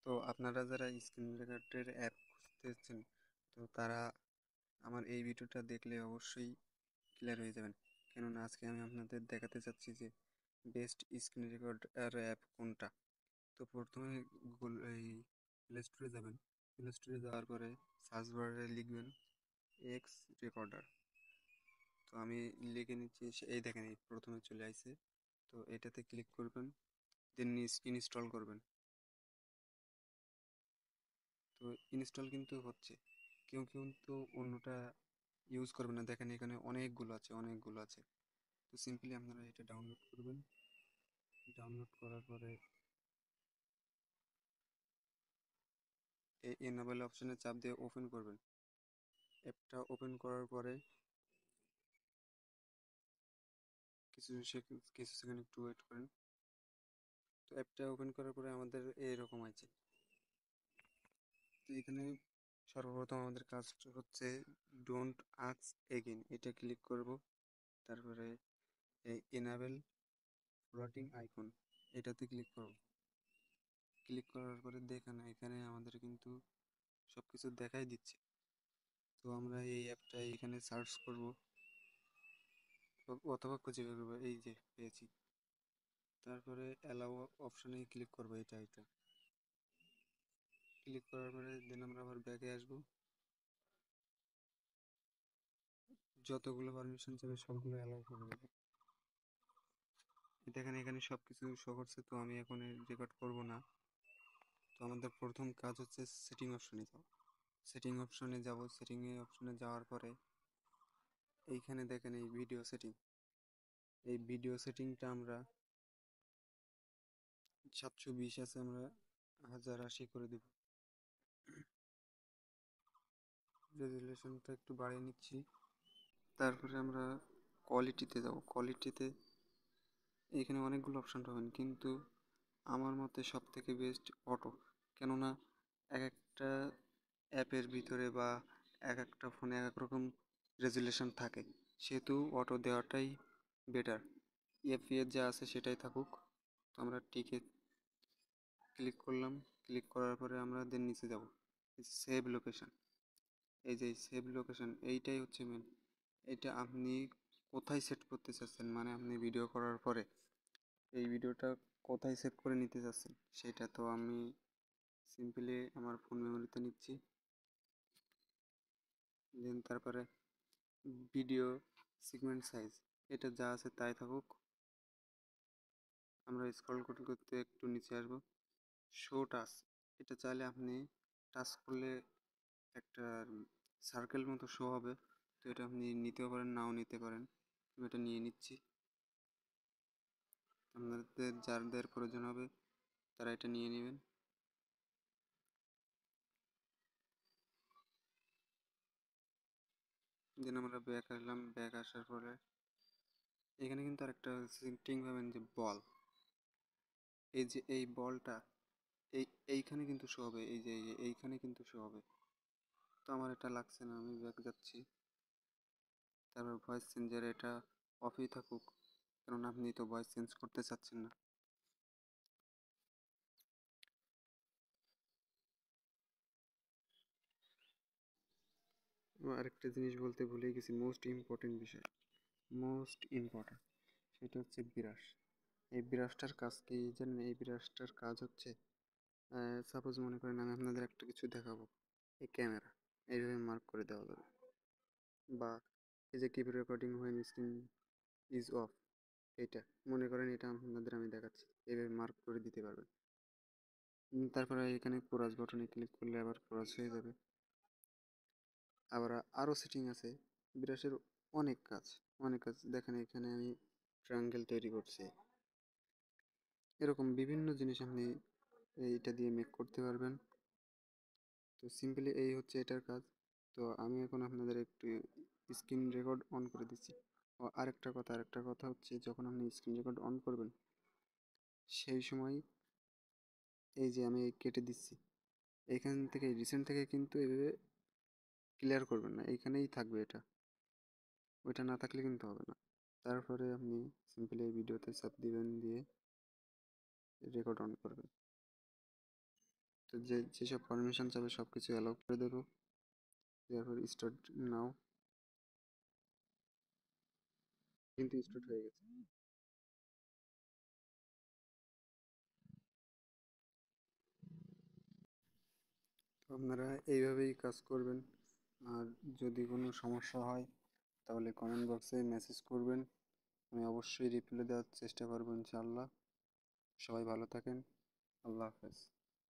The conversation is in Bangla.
তো আপনারা যারা স্ক্রিন রেকর্ডের অ্যাপ খুঁজতেছেন, তো তারা আমার এই ভিডিওটা দেখলে অবশ্যই ক্লিয়ার হয়ে যাবেন। কেননা আজকে আমি আপনাদের দেখাতে চাচ্ছি যে বেস্ট স্ক্রিন রেকর্ড আর অ্যাপ কোনটা। তো প্রথমে গুগল এই প্লে স্টোরে যাবেন। প্লে স্টোরে যাওয়ার পরে সার্চ বারে লিখবেন এক্স রেকর্ডার। তো আমি লিখে নিচ্ছি, এই দেখেন এই প্রথমে চলে আসছে। তো এটাতে ক্লিক করবেন, দেন ইনস্টল করবেন। তো ইনস্টল কিন্তু হচ্ছে, কেউ কেউ কিন্তু অন্যটা ইউজ করবে না। দেখেন এখানে অনেকগুলো আছে। তো সিম্পলি আপনারা এটা ডাউনলোড করবেন। ডাউনলোড করার পরে এই এনাবেল অপশনে চাপ দিয়ে ওপেন করবেন। অ্যাপটা ওপেন করার পরে কিছু সেকেন্ড একটু ওয়েট করেন। তো অ্যাপটা ওপেন করার পরে আমাদের এরকম আছে। তো এখানে সর্বপ্রথম আমাদের কাজটা হচ্ছে ডোন্ট আস্ক এগেইন, এটা ক্লিক করব। তারপরে এই এনাবেল ফ্লোটিং আইকন, এটাতে ক্লিক করব। ক্লিক করার পরে দেখেন এখানে আমাদের কিন্তু সব কিছু দেখাই দিচ্ছে। তো আমরা এই অ্যাপটা এখানে সার্চ করব অথবা খুঁজে বের করবো, এই যে পেয়েছি। তারপরে অ্যালাউ অপশানে ক্লিক করবো, এটা ক্লিক করার পরে দেন আমরা আবার ব্যাকে আসবো। যতগুলো পারমিশন চাবে সবগুলো অ্যালাউ করে দেবো। দেখেন এখানে সব কিছু শো করছে, তো আমি এখন রেকর্ড করব না। তো আমাদের প্রথম কাজ হচ্ছে সেটিং অপশনে যাও। সেটিং অপশনে যাওয়ার পরে এইখানে দেখেন এই ভিডিও সেটিংটা আমরা 720 আছে, আমরা 1080 করে দেব। রেজুলেশনটা একটু বাড়িয়ে নিচ্ছি। তারপরে আমরা কোয়ালিটিতে যাব। কোয়ালিটিতে এখানে অনেকগুলো অপশন পাবেন, কিন্তু আমার মতে সব থেকে বেস্ট অটো। কেননা এক একটা অ্যাপের ভিতরে বা এক একটা ফোনে এক এক রকম রেজুলেশন থাকে, সেহেতু অটো দেওয়াটাই বেটার। এফপিএস যা আছে সেটাই থাকুক। তো আমরা টিকে ক্লিক করলাম। ক্লিক করার পরে আমরা দেন নিচে যাব, সেভ লোকেশন। এই যে সেভ লোকেশন এইটাই হচ্ছে মেন। এটা আপনি কোথায় সেট করতে চাচ্ছেন, মানে আপনি ভিডিও করার পরে এই ভিডিওটা কোথায় সেভ করে নিতে চাচ্ছেন সেটা। তো আমি সিম্পলি আমার ফোন মেমোরিতে নিচ্ছি। দেন তারপরে ভিডিও সিগমেন্ট সাইজ, এটা যা আছে তাই থাকুক। আমরা স্ক্রল করতে করতে একটু নিচে আসবো। শো টাচ, এটা চাইলে আপনি টাচ করলে একটা সার্কেল মতো শো হবে। তো এটা আপনি নিতেও পারেন, নাও নিতে পারেন। আমি এটা নিয়ে নিচ্ছি। আপনাদের যাদের প্রয়োজন হবে তারা এটা নিয়ে নেবেন। দেন আমরা ব্যাক আসলাম। ব্যাক আসার পরে এখানে কিন্তু আরেকটা সেটিং পাবেন যে বল, এই যে এই বলটা এইখানে কিন্তু শো হবে, এই যে এইখানে কিন্তু শো হবে। তো আমার এটা লাগছে না, আমি ব্যাক যাচ্ছি। তারপর ভয়েস চেঞ্জার, এটা অফই থাকুক, কারণ আপনি তো ভয়েস চেঞ্জ করতে চাচ্ছেন না। আরেকটা জিনিস বলতে ভুলে গেছি, মোস্ট ইম্পর্টেন্ট সেটা হচ্ছে ব্রাশ। এই ব্রাশটার কাজ কি জানেন? এই ব্রাশটার কাজ হচ্ছে, সাপোজ মনে করেন আমি আপনাদের একটা কিছু দেখাবো, এই ক্যামেরা এইভাবে মার্ক করে দেওয়া যাবে। বা এই যে keep recording when screen is of, এটা মনে করেন এটা আপনাদের আমি দেখাচ্ছি, এইভাবে মার্ক করে দিতে পারবেন। তারপরে এখানে কোরাস বাটনে ক্লিক করলে আবার কোরাস হয়ে যাবে। আবার আরও সেটিং আছে ব্রাশের, অনেক কাজ দেখেন এখানে আমি ট্রায়াঙ্গেল তৈরি করছি। এরকম বিভিন্ন জিনিস আপনি এইটা দিয়ে মেক করতে পারবেন। তো সিম্পলি এই হচ্ছে এটার কাজ। তো আমি এখন আপনাদের একটু স্ক্রিন রেকর্ড অন করে দিচ্ছি। ও আরেকটা কথা হচ্ছে, যখন আপনি স্ক্রিন রেকর্ড অন করবেন সেই সময় এই যে আমি কেটে দিচ্ছি, এইখান থেকে রিসেন্ট থেকে কিন্তু এভাবে ক্লিয়ার করবেন না, এইখানেই থাকবে এটা, ওইটা না থাকলে কিন্তু হবে না। তারপরে আপনি সিম্পলি এই ভিডিওতে চাপ দিবেন, দিয়ে রেকর্ড অন করবেন। তো যেসব পারমিশন চাবে সব কিছু অ্যালাউ করে দেবো। এরপর স্টার্ট নাও, কিন্তু স্টার্ট হয়ে গেছে। তো আপনারা এইভাবেই কাজ করবেন। আর যদি কোনো সমস্যা হয় তাহলে কমেন্ট বক্সে মেসেজ করবেন, আমি অবশ্যই রিপ্লাই দেওয়ার চেষ্টা করবো ইনশাআল্লাহ। সবাই ভালো থাকেন, আল্লাহ হাফেজ।